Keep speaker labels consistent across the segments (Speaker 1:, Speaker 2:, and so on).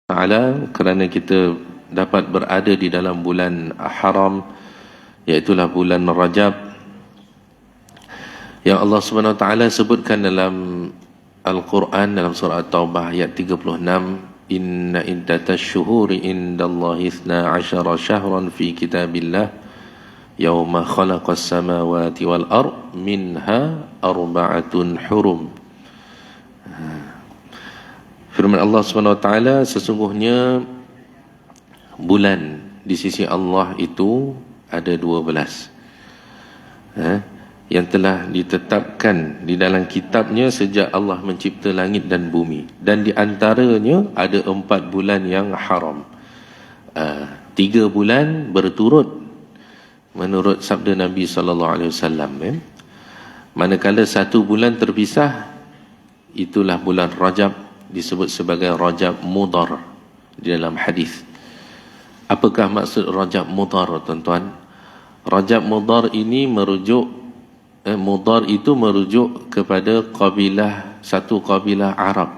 Speaker 1: Ta'ala, kerana kita dapat berada di dalam bulan haram, iaitulah bulan Rajab, yang Allah Subhanahu Wa Ta'ala sebutkan dalam Al-Quran, dalam surah At-Taubah ayat 36, Inna iddatash syuhuri indallahi 12 syahran fi kitabillah yawma khalaqas samawati wal ard minha arba'atun hurum. Firman Allah Subhanahu Wa Ta'ala, sesungguhnya bulan di sisi Allah itu ada 12 yang telah ditetapkan di dalam kitabnya sejak Allah mencipta langit dan bumi, dan di antaranya ada 4 bulan yang haram. 3 bulan berturut menurut sabda Nabi SAW, manakala 1 bulan terpisah, itulah bulan Rajab, disebut sebagai Rajab Mudhar di dalam hadis. Apakah maksud Rajab Mudhar, tuan-tuan? Rajab Mudhar ini Mudhar itu merujuk kepada satu kabilah Arab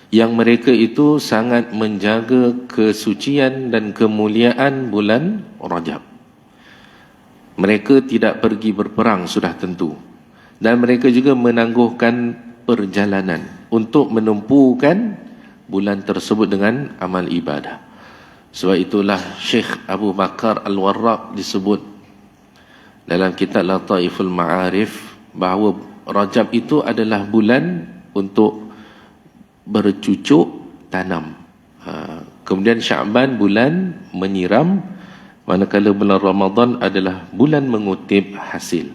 Speaker 1: yang mereka itu sangat menjaga kesucian dan kemuliaan bulan Rajab. Mereka tidak pergi berperang sudah tentu, dan mereka juga menangguhkan perjalanan untuk menumpukan bulan tersebut dengan amal ibadah. Sebab itulah Syekh Abu Bakar Al-Warraq disebut dalam kitab Lataiful Ma'arif bahawa Rajab itu adalah bulan untuk bercucuk tanam. Kemudian Sya'ban bulan menyiram, manakala bulan Ramadan adalah bulan mengutip hasil.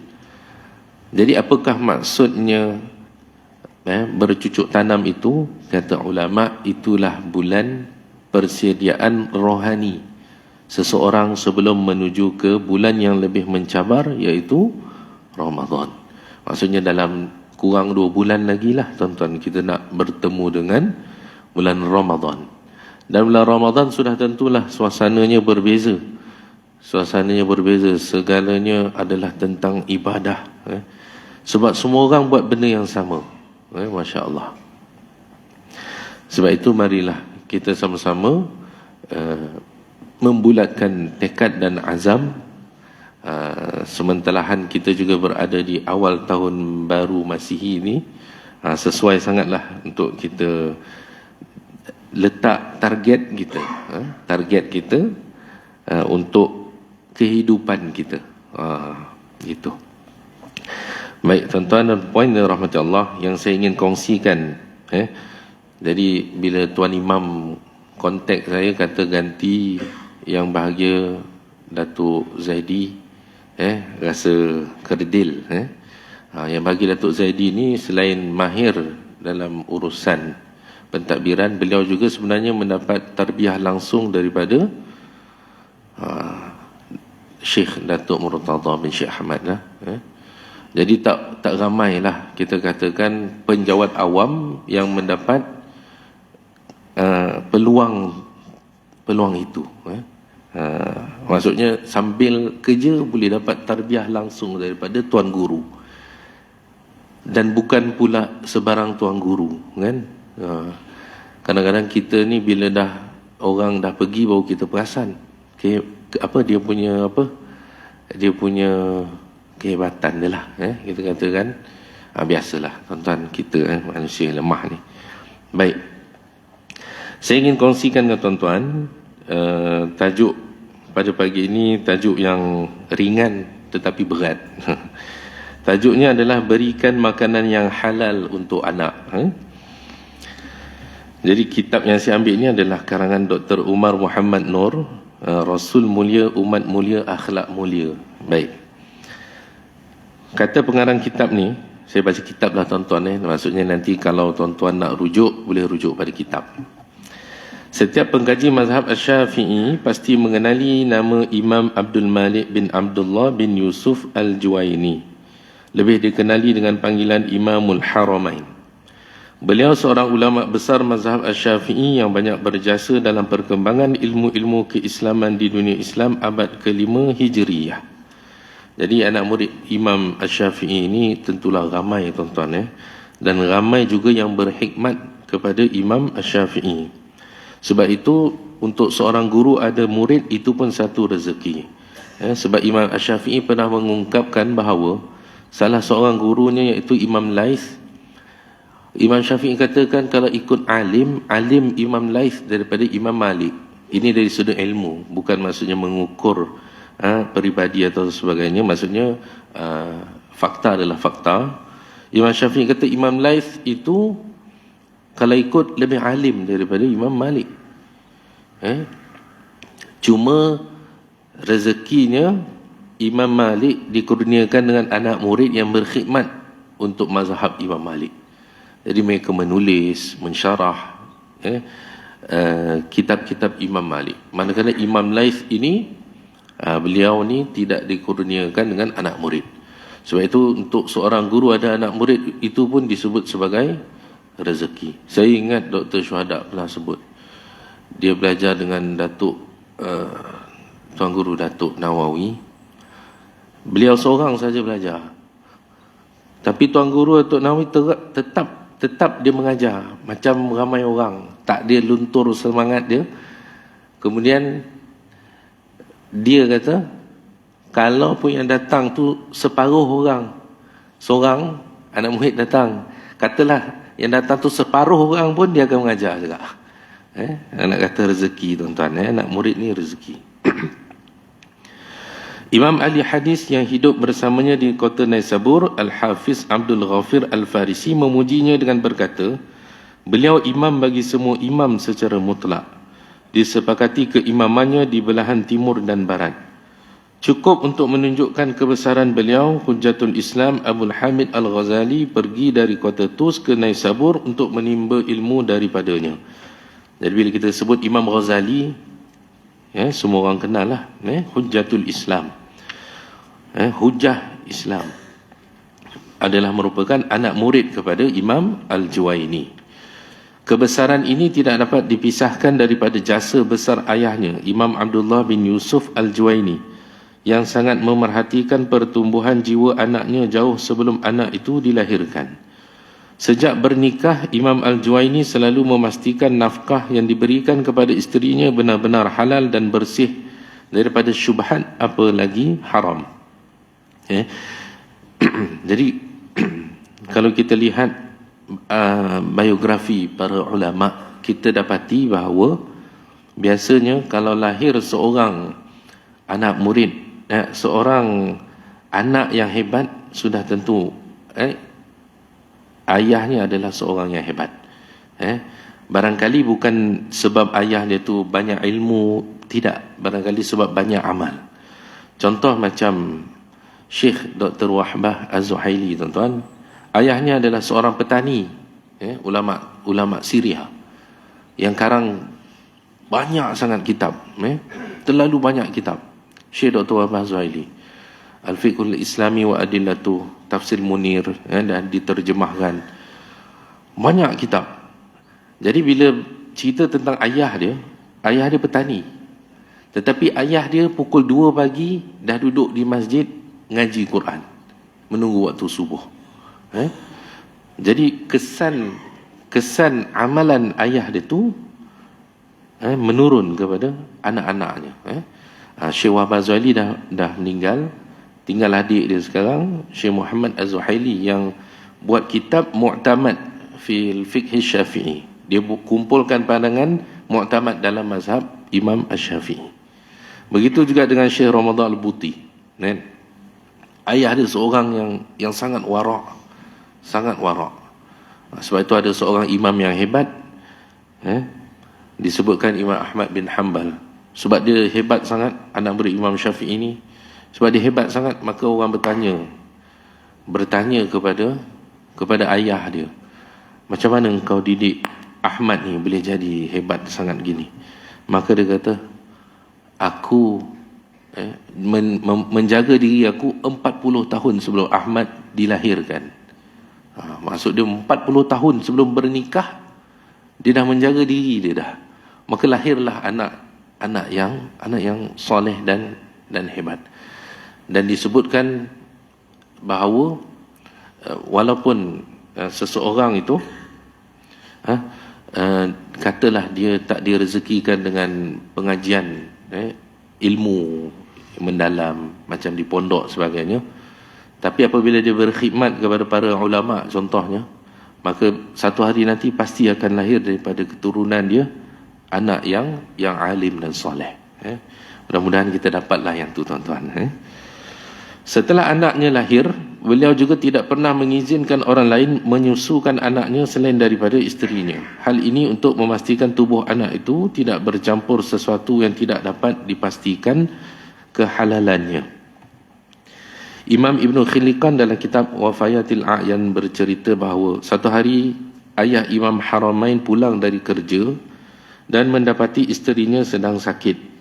Speaker 1: Jadi apakah maksudnya bercucuk tanam itu? Kata ulama, itulah bulan persediaan rohani seseorang sebelum menuju ke bulan yang lebih mencabar, iaitu Ramadan. Maksudnya dalam kurang 2 bulan lagi lah, tuan-tuan, kita nak bertemu dengan bulan Ramadan. Dan bulan Ramadan sudah tentulah suasananya berbeza. Segalanya adalah tentang ibadah. Sebab semua orang buat benda yang sama. Masya Allah. Sebab itu marilah kita sama-sama membulatkan tekad dan azam. Sementelahan kita juga berada di awal tahun baru Masihi ini, sesuai sangatlah untuk kita letak target kita, untuk kehidupan kita. Gitu. Baik, tuan-tuan dan puan dan rahmati Allah, yang saya ingin kongsikan, jadi bila Tuan Imam kontak saya, kata ganti yang bahagia Datuk Zaidi, rasa kerdil. Yang bagi Datuk Zaidi ni, selain mahir dalam urusan pentadbiran, beliau juga sebenarnya mendapat tarbiyah langsung daripada Syekh Datuk Murtada bin Syekh Ahmad lah. Jadi tak ramailah kita katakan penjawat awam yang mendapat peluang itu. Maksudnya sambil kerja boleh dapat tarbiyah langsung daripada tuan guru, dan bukan pula sebarang tuan guru, kan? Kadang-kadang kita ni bila orang dah pergi baru kita perasan dia punya kehebatan dia lah, kita katakan. Biasalah tuan-tuan, kita manusia lemah ni. Baik, saya ingin kongsikan dengan tuan-tuan tajuk pada pagi ini, tajuk yang ringan tetapi berat. Tajuknya adalah berikan makanan yang halal untuk anak. Jadi kitab yang saya ambil ini adalah karangan Dr. Umar Muhammad Nur, Rasul Mulia, Umat Mulia, Akhlak Mulia. Baik, kata pengarang kitab ni, saya baca kitab lah tuan-tuan. Maksudnya nanti kalau tuan-tuan nak rujuk, boleh rujuk pada kitab. Setiap pengkaji mazhab Asy-Syafi'i pasti mengenali nama Imam Abdul Malik bin Abdullah bin Yusuf Al-Juwaini, lebih dikenali dengan panggilan Imamul Haramain. Beliau seorang ulama besar mazhab Asy-Syafi'i yang banyak berjasa dalam perkembangan ilmu-ilmu keislaman di dunia Islam abad ke-5 Hijriyah. Jadi anak murid Imam Asy-Syafi'i ini tentulah ramai, tuan-tuan, dan ramai juga yang berhikmat kepada Imam Asy-Syafi'i. Sebab itu untuk seorang guru ada murid itu pun satu rezeki. Sebab Imam Asy-Syafi'i pernah mengungkapkan bahawa salah seorang gurunya iaitu Imam Laith, Imam Syafi'i katakan kalau ikut alim Imam Laith daripada Imam Malik. Ini dari sudut ilmu, bukan maksudnya mengukur peribadi atau sebagainya. Maksudnya fakta adalah fakta. Imam Syafi'i kata Imam Laith itu kalau ikut lebih alim daripada Imam Malik. Cuma rezekinya Imam Malik dikurniakan dengan anak murid yang berkhidmat untuk mazhab Imam Malik. Jadi mereka menulis, mensyarah kitab-kitab Imam Malik. Manakala Imam Laith ini, beliau ni tidak dikurniakan dengan anak murid. Sebab itu untuk seorang guru ada anak murid, itu pun disebut sebagai rezeki. Saya ingat Dr. Syuhada pernah sebut, dia belajar dengan Datuk Tuan Guru Datuk Nawawi. Beliau seorang saja belajar, tapi Tuan Guru Datuk Nawawi tetap dia mengajar macam ramai orang, tak dia luntur semangat dia. Kemudian dia kata kalau pun yang datang tu separuh orang, seorang anak murid datang, katalah yang datang tu separuh orang pun dia akan mengajar juga. Anak kata rezeki tuan-tuan, anak murid ni rezeki. Imam ahli hadis yang hidup bersamanya di kota Naisabur, Al-Hafiz Abdul Ghafir Al-Farisi, memujinya dengan berkata, beliau imam bagi semua imam secara mutlak. Disepakati keimamannya di belahan timur dan barat. Cukup untuk menunjukkan kebesaran beliau, Hujjatul Islam Abdul Hamid Al-Ghazali pergi dari kota Tus ke Naisabur untuk menimba ilmu daripadanya. Jadi bila kita sebut Imam Ghazali, semua orang kenal lah, Hujjatul Islam. Hujjah Islam adalah merupakan anak murid kepada Imam Al-Juwaini. Kebesaran ini tidak dapat dipisahkan daripada jasa besar ayahnya, Imam Abdullah bin Yusuf Al-Juwaini, yang sangat memerhatikan pertumbuhan jiwa anaknya jauh sebelum anak itu dilahirkan. Sejak bernikah, Imam Al-Juwaini selalu memastikan nafkah yang diberikan kepada isterinya benar-benar halal dan bersih daripada syubhat apalagi haram. Jadi kalau kita lihat biografi para ulama, kita dapati bahawa biasanya kalau lahir seorang anak murid, seorang anak yang hebat, sudah tentu ayahnya adalah seorang yang hebat. Barangkali bukan sebab ayah dia tu banyak ilmu, tidak, barangkali sebab banyak amal. Contoh macam Syekh Dr. Wahbah Az-Zuhaili, tuan-tuan, ayahnya adalah seorang petani, ulama Syria yang karang banyak sangat kitab, terlalu banyak kitab. Syekh Dr. Wahbah Az-Zuhaili, Al-Fiqhul Islami wa Adillatu, Tafsir Munir, dan diterjemahkan banyak kitab. Jadi bila cerita tentang ayah dia petani, tetapi ayah dia pukul 2 pagi dah duduk di masjid ngaji Quran, menunggu waktu subuh. Jadi kesan amalan ayah dia tu menurun kepada anak-anaknya. Syekh Wahbah Az-Zuhaili dah meninggal, tinggal adik dia sekarang, Syekh Muhammad Az-Zuhaili, yang buat kitab Mu'tamad fil Fiqh Syafi'i. Dia kumpulkan pandangan mu'tamad dalam mazhab Imam Asy-Syafi'i. Begitu juga dengan Syekh Ramadan Al-Buti. Ayah dia seorang yang sangat warak, sangat warak. Sebab itu ada seorang imam yang hebat, disebutkan Imam Ahmad bin Hanbal. Sebab dia hebat sangat, anak murid Imam Syafi'i ini, sebab dia hebat sangat, maka orang bertanya kepada ayah dia, macam mana engkau didik Ahmad ni boleh jadi hebat sangat gini? Maka dia kata, aku menjaga diri aku 40 tahun sebelum Ahmad dilahirkan. Maksud dia 40 tahun sebelum bernikah dia dah menjaga diri dia dah. Maka lahirlah anak yang soleh dan hebat. Dan disebutkan bahawa walaupun seseorang itu katalah dia tak direzekikan dengan pengajian ilmu mendalam macam di pondok sebagainya, tapi apabila dia berkhidmat kepada para ulama contohnya, maka satu hari nanti pasti akan lahir daripada keturunan dia anak yang alim dan soleh. Mudah-mudahan kita dapatlah yang tu tuan-tuan. Setelah anaknya lahir, beliau juga tidak pernah mengizinkan orang lain menyusukan anaknya selain daripada isterinya. Hal ini untuk memastikan tubuh anak itu tidak bercampur sesuatu yang tidak dapat dipastikan kehalalannya. Imam Ibn Khilliqan dalam kitab Wafayatil A'yan bercerita bahawa satu hari ayah Imam Haramain pulang dari kerja dan mendapati isterinya sedang sakit.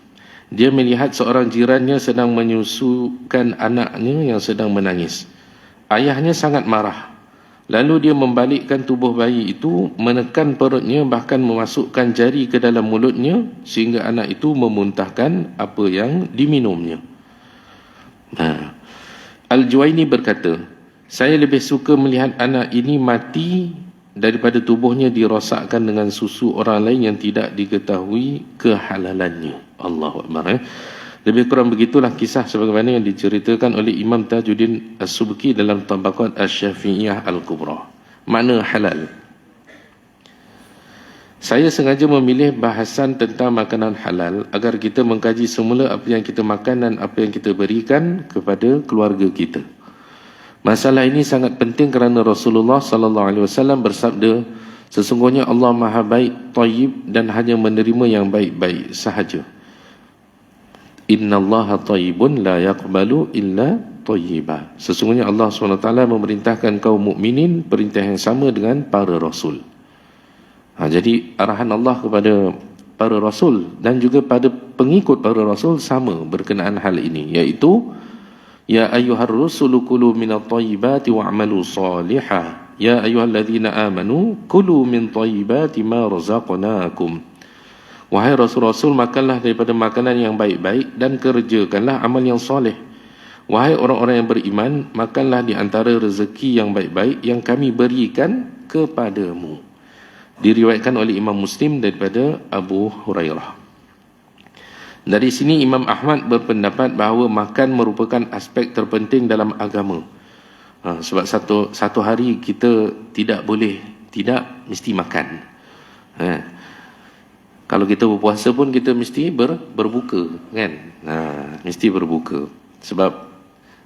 Speaker 1: Dia melihat seorang jirannya sedang menyusukan anaknya yang sedang menangis. Ayahnya sangat marah. Lalu dia membalikkan tubuh bayi itu, menekan perutnya, bahkan memasukkan jari ke dalam mulutnya sehingga anak itu memuntahkan apa yang diminumnya. Al-Juwaini berkata, saya lebih suka melihat anak ini mati daripada tubuhnya dirosakkan dengan susu orang lain yang tidak diketahui kehalalannya. Allahu Akbar. Lebih kurang begitulah kisah sebagaimana yang diceritakan oleh Imam Tajuddin As-Subki dalam Tabaqat Asy-Syafi'iyah Al-Kubra. Makna halal. Saya sengaja memilih bahasan tentang makanan halal agar kita mengkaji semula apa yang kita makan dan apa yang kita berikan kepada keluarga kita. Masalah ini sangat penting kerana Rasulullah sallallahu alaihi wasallam bersabda, sesungguhnya Allah Maha baik, tayyib dan hanya menerima yang baik-baik sahaja. Innallaha tayyibun la yaqbalu illa tayyiba. Sesungguhnya Allah SWT memerintahkan kaum mukminin perintah yang sama dengan para rasul. Jadi arahan Allah kepada para rasul dan juga pada pengikut para rasul sama berkenaan hal ini, iaitu ya ayyuhar rusulu kulu minat tayyibati wa'malu salihah ya ayyuhalladzina amanu kulu min tayyibati ma razaqnakum. Wahai rasul-rasul, makanlah daripada makanan yang baik-baik dan kerjakanlah amal yang soleh. Wahai orang-orang yang beriman, makanlah di antara rezeki yang baik-baik yang kami berikan kepadamu. Diriwayatkan oleh Imam Muslim daripada Abu Hurairah. Dari sini Imam Ahmad berpendapat bahawa makan merupakan aspek terpenting dalam agama. Sebab satu hari kita tidak mesti makan. Kalau kita berpuasa pun kita mesti berbuka, kan? Mesti berbuka. Sebab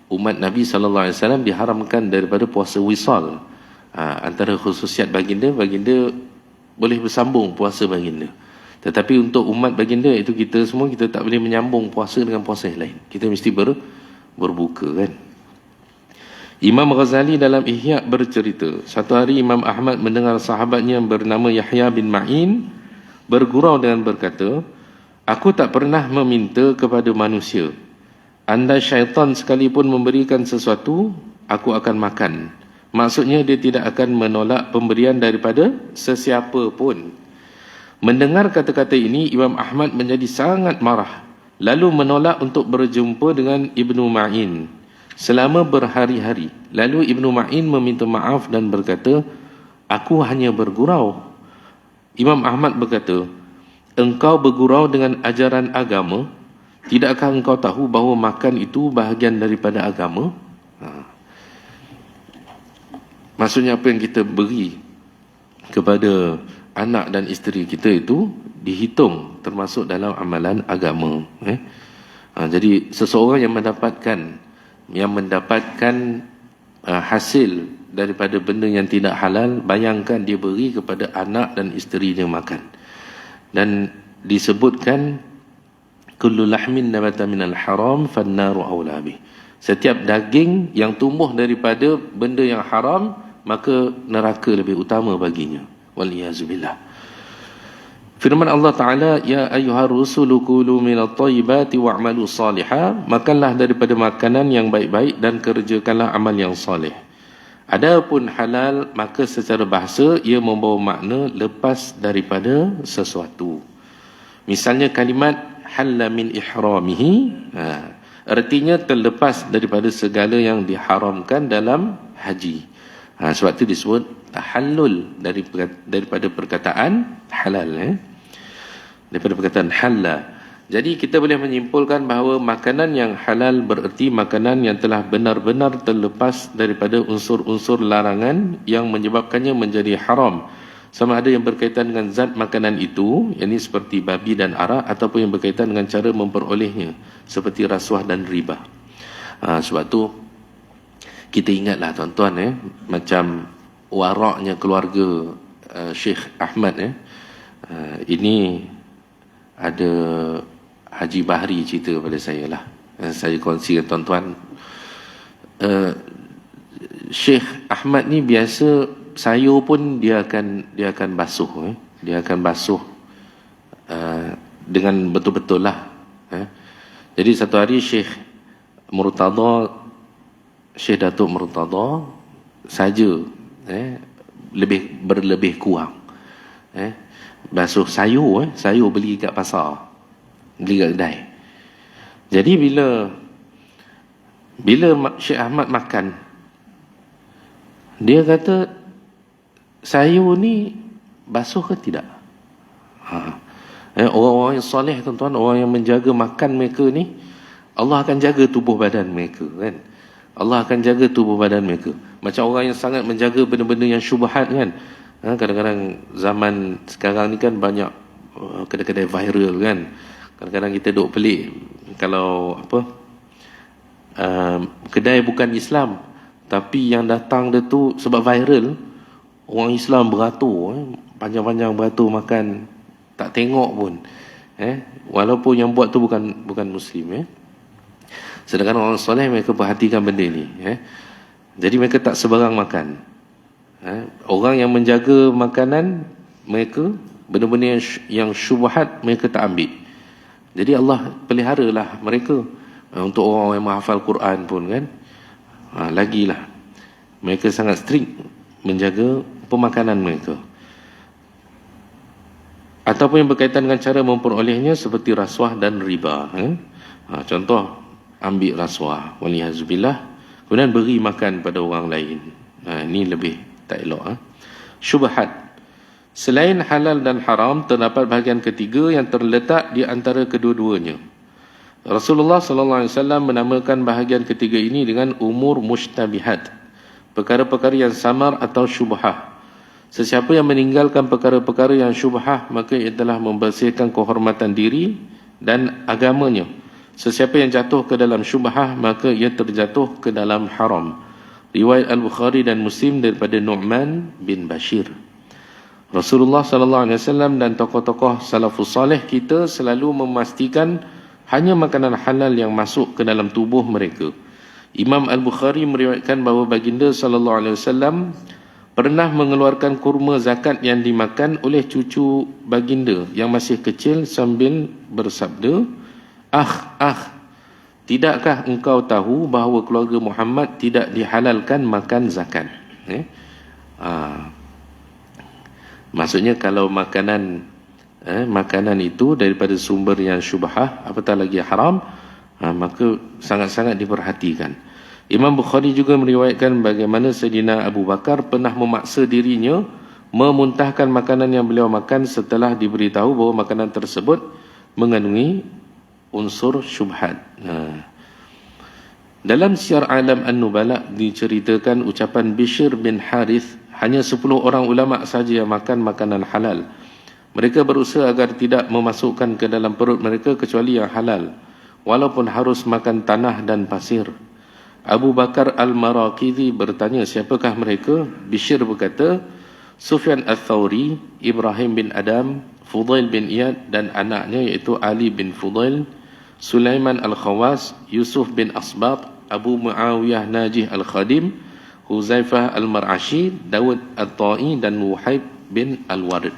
Speaker 1: umat Nabi SAW diharamkan daripada puasa wisal. Antara khususiat baginda boleh bersambung puasa baginda. Tetapi untuk umat baginda, itu kita semua, kita tak boleh menyambung puasa dengan puasa yang lain. Kita mesti berbuka, kan? Imam Ghazali dalam Ihya bercerita, satu hari Imam Ahmad mendengar sahabatnya yang bernama Yahya bin Ma'in bergurau dengan berkata, aku tak pernah meminta kepada manusia. Andai syaitan sekalipun memberikan sesuatu, aku akan makan. Maksudnya dia tidak akan menolak pemberian daripada sesiapa pun. Mendengar kata-kata ini, Imam Ahmad menjadi sangat marah, lalu menolak untuk berjumpa dengan Ibnu Ma'in selama berhari-hari. Lalu Ibnu Ma'in meminta maaf dan berkata, aku hanya bergurau. Imam Ahmad berkata, engkau bergurau dengan ajaran agama, tidakkah engkau tahu bahawa makan itu bahagian daripada agama? Maksudnya apa yang kita beri kepada anak dan isteri kita itu dihitung termasuk dalam amalan agama. Jadi seseorang yang mendapatkan hasil daripada benda yang tidak halal, bayangkan dia beri kepada anak dan isteri dia makan. Dan disebutkan kullu lahmin nabata minal haram fannaru aula bih. Setiap daging yang tumbuh daripada benda yang haram, maka neraka lebih utama baginya. Waliyazubillah. Firman Allah Ta'ala, ya ayyuhar rusulu kulu minat tayyibati wa'malu salihah, makanlah daripada makanan yang baik-baik dan kerjakanlah amal yang salih. Adapun halal, maka secara bahasa ia membawa makna lepas daripada sesuatu. Misalnya kalimat halla min ihramihi, artinya terlepas daripada segala yang diharamkan dalam haji. Sebab itu disebut tahallul daripada perkataan halal, daripada perkataan halal. Jadi kita boleh menyimpulkan bahawa makanan yang halal bererti makanan yang telah benar-benar terlepas daripada unsur-unsur larangan yang menyebabkannya menjadi haram, sama ada yang berkaitan dengan zat makanan itu, yakni seperti babi dan arak, ataupun yang berkaitan dengan cara memperolehnya seperti rasuah dan riba. Sebab tu kita ingatlah tuan-tuan, macam waraknya keluarga Syekh Ahmad, ini ada Haji Bahri cerita pada saya lah, saya kongsi dengan tuan-tuan. Syekh Ahmad ni biasa sayur pun dia akan basuh, dia akan basuh dengan betul-betul lah. Jadi satu hari Syekh Datuk Murtada saja berlebih kurang basuh sayur beli kat pasar, beli kat kedai. Jadi bila Syekh Ahmad makan, dia kata sayur ni basuh ke tidak? Orang-orang yang soleh tuan-tuan, orang yang menjaga makan mereka ni, Allah akan jaga tubuh badan mereka, kan? Allah akan jaga tubuh badan mereka. Macam orang yang sangat menjaga benda-benda yang syubhat, kan? Kadang-kadang zaman sekarang ni kan banyak kedai-kedai viral, kan? Kadang-kadang kita duk pelik kalau kedai bukan Islam, tapi yang datang dia tu sebab viral, orang Islam beratur, panjang-panjang beratur makan, tak tengok pun, walaupun yang buat tu bukan Muslim, Sedangkan orang soleh mereka perhatikan benda ni, Jadi mereka tak sebarang makan. Orang yang menjaga makanan mereka, benda-benda yang syubhat mereka tak ambil. Jadi Allah peliharalah mereka. Untuk orang yang menghafal Quran pun, kan, lagilah mereka sangat strict menjaga pemakanan mereka. Ataupun yang berkaitan dengan cara memperolehnya seperti rasuah dan riba, contoh ambil rasuah, walihazubillah, kemudian beri makan pada orang lain. Ini lebih tak elok. Syubhat. Selain halal dan haram, terdapat bahagian ketiga yang terletak di antara kedua-duanya. Rasulullah SAW menamakan bahagian ketiga ini dengan umur mushtabihat, perkara-perkara yang samar atau syubhah. Sesiapa yang meninggalkan perkara-perkara yang syubhah, maka ia telah membersihkan kehormatan diri dan agamanya. Sesiapa yang jatuh ke dalam syubhah, maka ia terjatuh ke dalam haram. Riwayat Al-Bukhari dan Muslim daripada Nu'man bin Bashir. Rasulullah SAW dan tokoh-tokoh salafus salih kita selalu memastikan hanya makanan halal yang masuk ke dalam tubuh mereka. Imam Al-Bukhari meriwayatkan bahawa baginda SAW pernah mengeluarkan kurma zakat yang dimakan oleh cucu baginda yang masih kecil sambil bersabda, tidakkah engkau tahu bahawa keluarga Muhammad tidak dihalalkan makan zakat? Maksudnya kalau makanan itu daripada sumber yang syubhah, apatah lagi haram, maka sangat-sangat diperhatikan. Imam Bukhari juga meriwayatkan bagaimana Sayyidina Abu Bakar pernah memaksa dirinya memuntahkan makanan yang beliau makan setelah diberitahu bahawa makanan tersebut mengandungi unsur syubhat. Dalam Syiar Alam An-Nubala diceritakan ucapan Bishr bin Harith, hanya 10 orang ulama saja yang makan makanan halal. Mereka berusaha agar tidak memasukkan ke dalam perut mereka kecuali yang halal, walaupun harus makan tanah dan pasir. Abu Bakar Al-Maraqidhi bertanya, siapakah mereka? Bishr berkata, Sufyan Al-Thawri, Ibrahim bin Adam, Fudail bin Iyad dan anaknya iaitu Ali bin Fudail, Sulaiman Al-Khawas, Yusuf bin Asbat, Abu Muawiyah Najih Al-Khadim, Huzaifah Al-Mar'ashi, Dawud Al-Ta'i dan Wuhaib bin Al-Warid.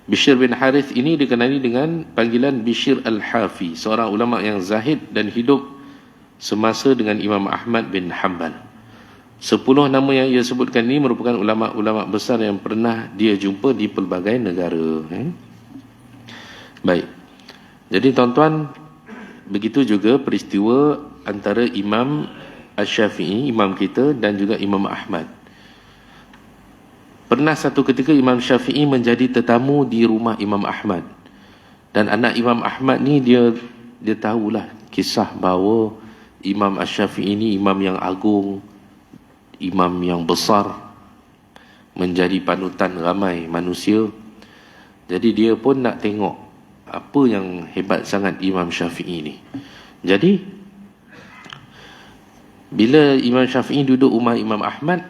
Speaker 1: Bishr bin Harith ini dikenali dengan panggilan Bishr Al-Hafi, seorang ulama yang zahid dan hidup semasa dengan Imam Ahmad bin Hanbal. 10 nama yang ia sebutkan ini merupakan ulama-ulama besar yang pernah dia jumpa di pelbagai negara. Baik. Jadi tuan-tuan, begitu juga peristiwa antara Imam Asy-Syafi'i, imam kita, dan juga Imam Ahmad. Pernah satu ketika Imam Syafi'i menjadi tetamu di rumah Imam Ahmad. Dan anak Imam Ahmad ni dia tahulah kisah bahawa Imam Asy-Syafi'i ini imam yang agung, imam yang besar, menjadi panutan ramai manusia. Jadi dia pun nak tengok apa yang hebat sangat Imam Syafi'i ni. Jadi bila Imam Syafi'i duduk rumah Imam Ahmad,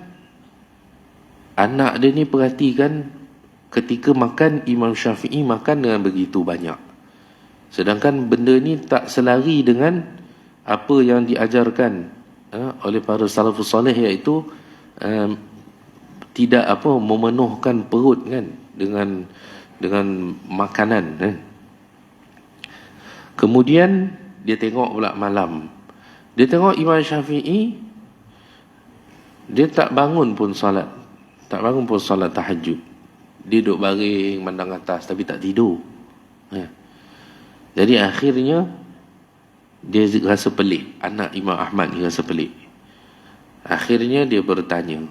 Speaker 1: anak dia ni perhatikan ketika makan, Imam Syafi'i makan dengan begitu banyak. Sedangkan benda ni tak selari dengan apa yang diajarkan oleh para salafus soleh, iaitu tidak memenuhkan perut kan dengan makanan. Kemudian dia tengok pula malam. Dia tengok Imam Syafi'i, dia tak bangun pun solat tahajud. Dia duduk baring mandang atas tapi tak tidur. Jadi akhirnya dia rasa pelik. Anak Imam Ahmad ni rasa pelik. Akhirnya dia bertanya.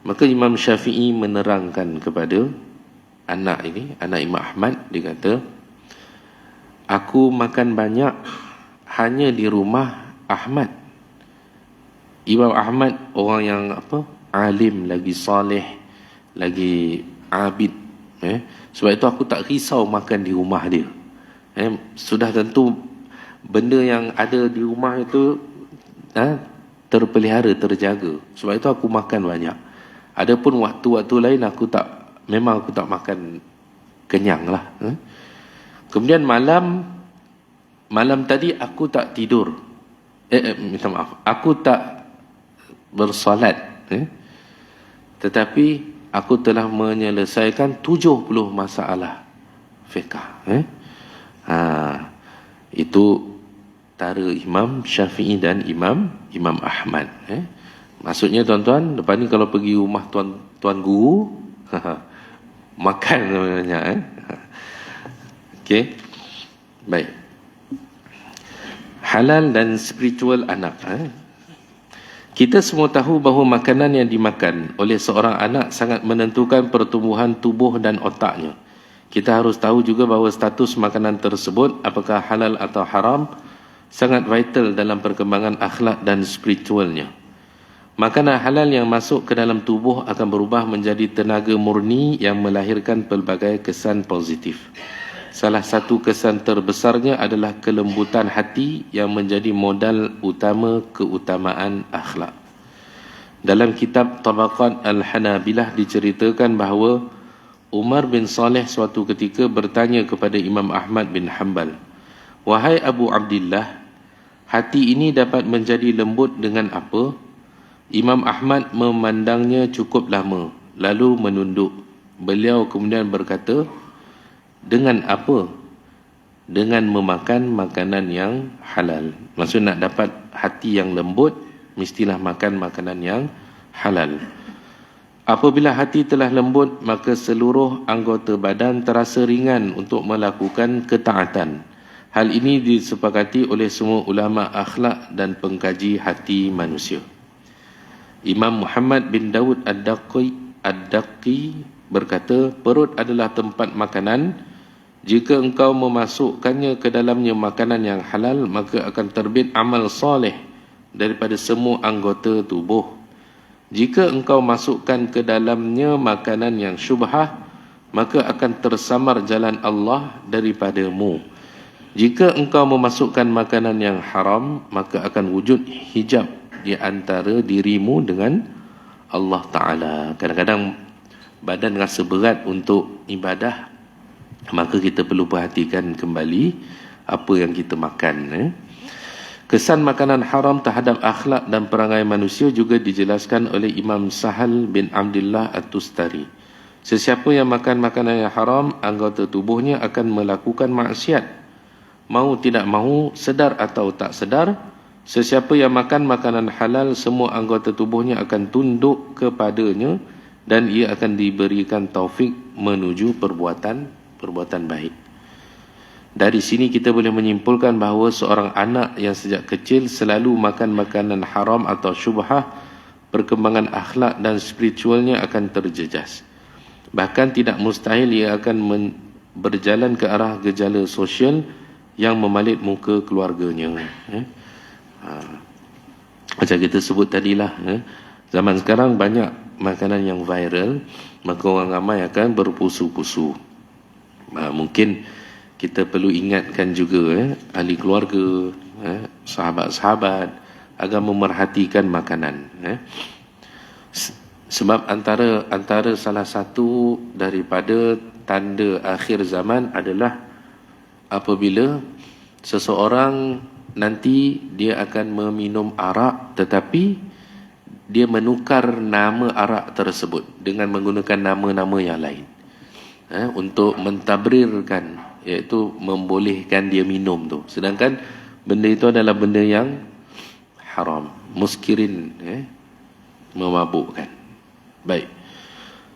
Speaker 1: Maka Imam Syafi'i menerangkan kepada anak Imam Ahmad. Dia kata, aku makan banyak hanya di rumah Ahmad. Imam Ahmad orang yang alim, lagi soleh, lagi abid. Sebab itu aku tak risau makan di rumah dia. Sudah tentu benda yang ada di rumah itu terpelihara, terjaga. Sebab itu aku makan banyak. Adapun waktu-waktu lain aku tak makan kenyang lah. Kemudian malam tadi aku tak tidur. Minta maaf, aku tak bersolat. Tetapi aku telah menyelesaikan 70 masalah fiqh. Itu antara Imam Syafi'i dan Imam Ahmad. Maksudnya tuan-tuan, lepas ni kalau pergi rumah tuan guru, makan banyak. Okey. Baik. Halal dan spiritual anak. Kita semua tahu bahawa makanan yang dimakan oleh seorang anak sangat menentukan pertumbuhan tubuh dan otaknya. Kita harus tahu juga bahawa status makanan tersebut, apakah halal atau haram, sangat vital dalam perkembangan akhlak dan spiritualnya. Makanan halal yang masuk ke dalam tubuh akan berubah menjadi tenaga murni yang melahirkan pelbagai kesan positif. Salah satu kesan terbesarnya adalah kelembutan hati yang menjadi modal utama keutamaan akhlak. Dalam kitab Tabaqat Al-Hanabilah diceritakan bahawa Umar bin Saleh suatu ketika bertanya kepada Imam Ahmad bin Hanbal, "Wahai Abu Abdillah, hati ini dapat menjadi lembut dengan apa?" Imam Ahmad memandangnya cukup lama, lalu menunduk. Beliau kemudian berkata, "Dengan apa?" "Dengan memakan makanan yang halal." Maksud nak dapat hati yang lembut, mestilah makan makanan yang halal. Apabila hati telah lembut, maka seluruh anggota badan terasa ringan untuk melakukan ketaatan. Hal ini disepakati oleh semua ulama akhlak dan pengkaji hati manusia. Imam Muhammad bin Daud Ad-Daqi berkata, perut adalah tempat makanan. Jika engkau memasukkannya ke dalamnya makanan yang halal, maka akan terbit amal soleh daripada semua anggota tubuh. Jika engkau masukkan ke dalamnya makanan yang syubhah, maka akan tersamar jalan Allah daripadamu. Jika engkau memasukkan makanan yang haram, maka akan wujud hijab di antara dirimu dengan Allah Ta'ala. Kadang-kadang badan rasa berat untuk ibadah, maka kita perlu perhatikan kembali apa yang kita makan. Kesan makanan haram terhadap akhlak dan perangai manusia juga dijelaskan oleh Imam Sahal bin Abdullah At-Tustari. Sesiapa yang makan makanan yang haram, anggota tubuhnya akan melakukan maksiat. Mau tidak mau, sedar atau tak sedar, sesiapa yang makan makanan halal, semua anggota tubuhnya akan tunduk kepadanya dan ia akan diberikan taufik menuju perbuatan baik. Dari sini kita boleh menyimpulkan bahawa seorang anak yang sejak kecil selalu makan makanan haram atau syubhah, perkembangan akhlak dan spiritualnya akan terjejas. Bahkan tidak mustahil ia akan berjalan ke arah gejala sosial yang memalit muka keluarganya. Macam kita sebut tadilah, zaman sekarang banyak makanan yang viral, maka orang ramai akan berpusu-pusu. Mungkin kita perlu ingatkan juga ahli keluarga, sahabat-sahabat agar memerhatikan makanan. Sebab antara salah satu daripada tanda akhir zaman adalah apabila seseorang nanti dia akan meminum arak, tetapi dia menukar nama arak tersebut dengan menggunakan nama-nama yang lain, untuk mentabrirkan, iaitu membolehkan dia minum tu, sedangkan benda itu adalah benda yang haram, muskirin, memabukkan. Baik,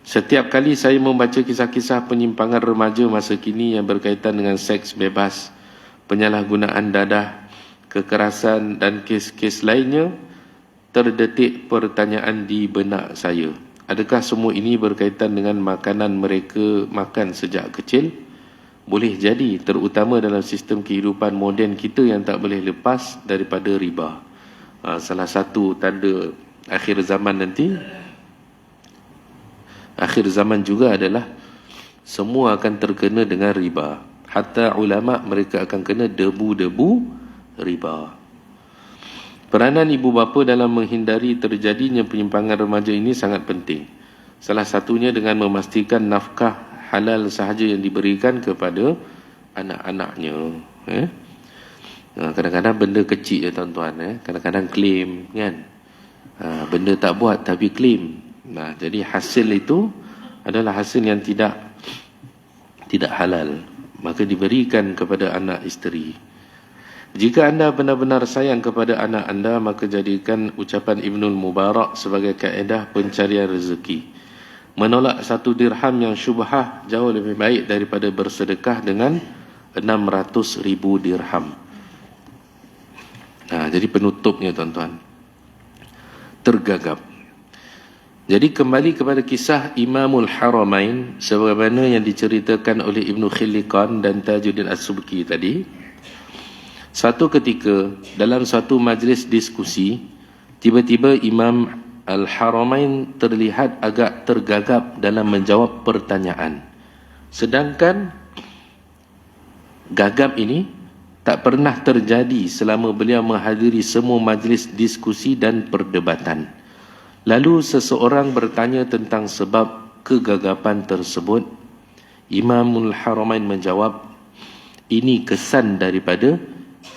Speaker 1: setiap kali saya membaca kisah-kisah penyimpangan remaja masa kini yang berkaitan dengan seks bebas, penyalahgunaan dadah, kekerasan dan kes-kes lainnya, terdetik pertanyaan di benak saya. Adakah semua ini berkaitan dengan makanan mereka makan sejak kecil? Boleh jadi, terutama dalam sistem kehidupan moden kita yang tak boleh lepas daripada riba. Salah satu tanda akhir zaman nanti, akhir zaman juga adalah semua akan terkena dengan riba. Hatta ulama mereka akan kena debu-debu riba. Peranan ibu bapa dalam menghindari terjadinya penyimpangan remaja ini sangat penting. Salah satunya dengan memastikan nafkah halal sahaja yang diberikan kepada anak-anaknya. Kadang-kadang benda kecil ya tuan-tuan, kadang-kadang claim kan. Benda tak buat tapi claim. Jadi hasil itu adalah hasil yang tidak halal, maka diberikan kepada anak isteri. Jika anda benar-benar sayang kepada anak anda, maka jadikan ucapan Ibnul Mubarak sebagai kaedah pencarian rezeki. Menolak 1 dirham yang syubhah jauh lebih baik daripada bersedekah dengan 600,000 dirham. Jadi penutupnya tuan-tuan, tergagap. Jadi kembali kepada kisah Imamul Haramain sebagaimana yang diceritakan oleh Ibnu Khilliqan dan Tajuddin As-Subki tadi. Satu ketika dalam satu majlis diskusi, tiba-tiba Imam Al-Haramain terlihat agak tergagap dalam menjawab pertanyaan. Sedangkan gagap ini tak pernah terjadi selama beliau menghadiri semua majlis diskusi dan perdebatan. Lalu seseorang bertanya tentang sebab kegagapan tersebut. Imamul Haramain menjawab, ini kesan daripada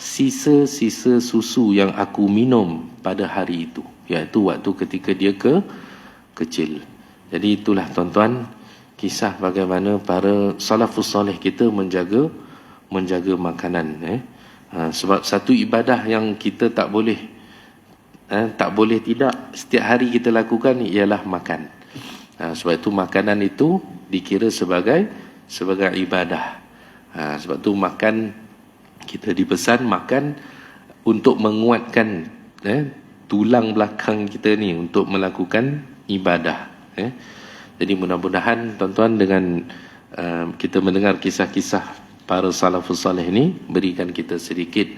Speaker 1: sisa-sisa susu yang aku minum pada hari itu, iaitu waktu ketika dia kecil. Jadi itulah tuan-tuan kisah bagaimana para salafus soleh kita menjaga makanan. Sebab satu ibadah yang kita tak boleh tidak setiap hari kita lakukan ialah makan. Sebab itu makanan itu dikira sebagai ibadah. Sebab itu makan, kita dipesan makan untuk menguatkan tulang belakang kita ni untuk melakukan ibadah. Jadi mudah-mudahan tuan-tuan dengan kita mendengar kisah-kisah para salafus salih ni berikan kita sedikit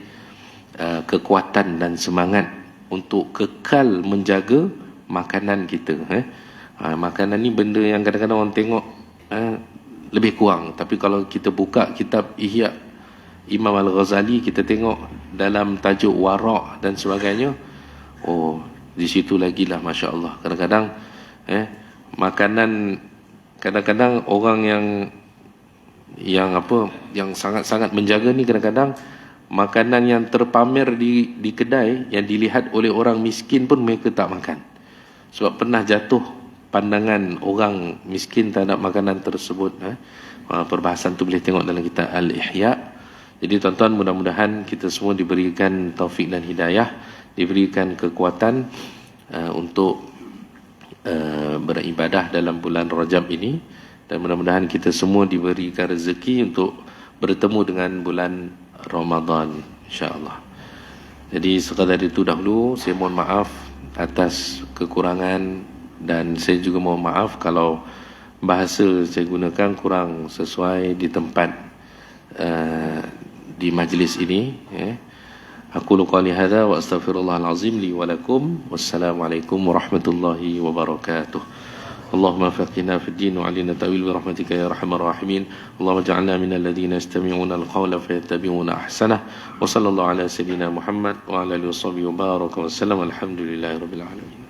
Speaker 1: kekuatan dan semangat untuk kekal menjaga makanan kita. Makanan ni benda yang kadang-kadang orang tengok lebih kurang, tapi kalau kita buka kitab Ihya Imam Al-Ghazali, kita tengok dalam tajuk Wara' dan sebagainya, di situ lagi lah Masya Allah. Kadang-kadang makanan, kadang-kadang orang yang sangat-sangat menjaga ni, kadang-kadang makanan yang terpamer di kedai yang dilihat oleh orang miskin pun mereka tak makan. Sebab pernah jatuh pandangan orang miskin terhadap makanan tersebut. Perbahasan tu boleh tengok dalam kitab Al-Ihya. Jadi tuan-tuan, mudah-mudahan kita semua diberikan taufik dan hidayah, diberikan kekuatan untuk beribadah dalam bulan Rajab ini, dan mudah-mudahan kita semua diberikan rezeki untuk bertemu dengan bulan Ramadan insya-Allah. Jadi sekadar itu dahulu, saya mohon maaf atas kekurangan, dan saya juga mohon maaf kalau bahasa saya gunakan kurang sesuai di tempat di majlis ini. Aku qali hadza wa astaghfirullahal azim li wa lakum. Wassalamualaikum warahmatullahi wabarakatuh. اللهم فقهنا في الدين وعلمنا التأويل برحمتك يا أرحم الراحمين. اللهم اجعلنا من الذين يستمعون القول فيتبعون أحسنه. وصلى الله على سيدنا محمد وعلى آله وصحبه وبارك وسلم. الحمد لله رب العالمين.